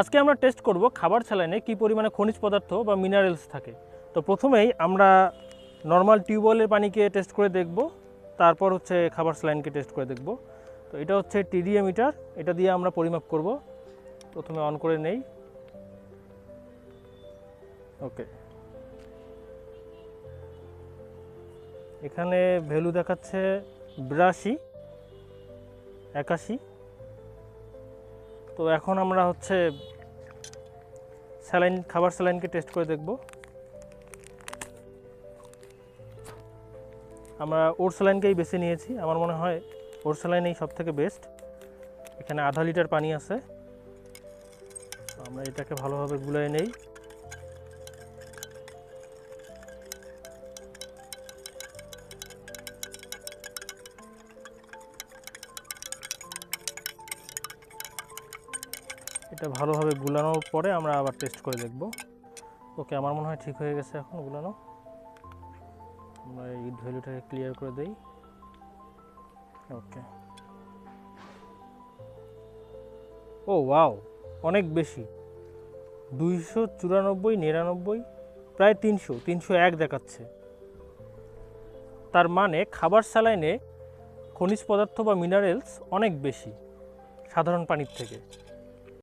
আজকে আমরা টেস্ট করব খাবার স্যালাইনে কী পরিমাণে খনিজ পদার্থ বা মিনারেলস থাকে। তো প্রথমেই আমরা নর্মাল টিউবওয়েলের পানিকে টেস্ট করে দেখব, তারপর হচ্ছে খাবার স্যালাইনকে টেস্ট করে দেখব। তো এটা হচ্ছে টিডিএ মিটার, এটা দিয়ে আমরা পরিমাপ করব। প্রথমে অন করে নেই। ওকে, এখানে ভ্যালু দেখাচ্ছে 82, 81। তো এখন আমরা হচ্ছে খাবার স্যালাইনকে টেস্ট করে দেখব। আমরা ওর স্যালাইনকেই বেছে নিয়েছি, আমার মনে হয় ওর স্যালাইনই সব থেকে বেস্ট। এখানে আধা লিটার পানি আছে, আমরা এটাকে ভালোভাবে গুলিয়ে নেই। এটা ভালোভাবে গুলানোর পরে আমরা আবার টেস্ট করে দেখব। ওকে, আমার মনে হয় ঠিক হয়ে গেছে এখন গুলানো। আমরা এই ভ্যালুটাকে ক্লিয়ার করে দেই। ওকে, ও ওয়াও, অনেক বেশি, 294, 99, প্রায় 300, 301 দেখাচ্ছে। তার মানে খাবার স্যালাইনে খনিজ পদার্থ বা মিনারেলস অনেক বেশি সাধারণ পানির থেকে।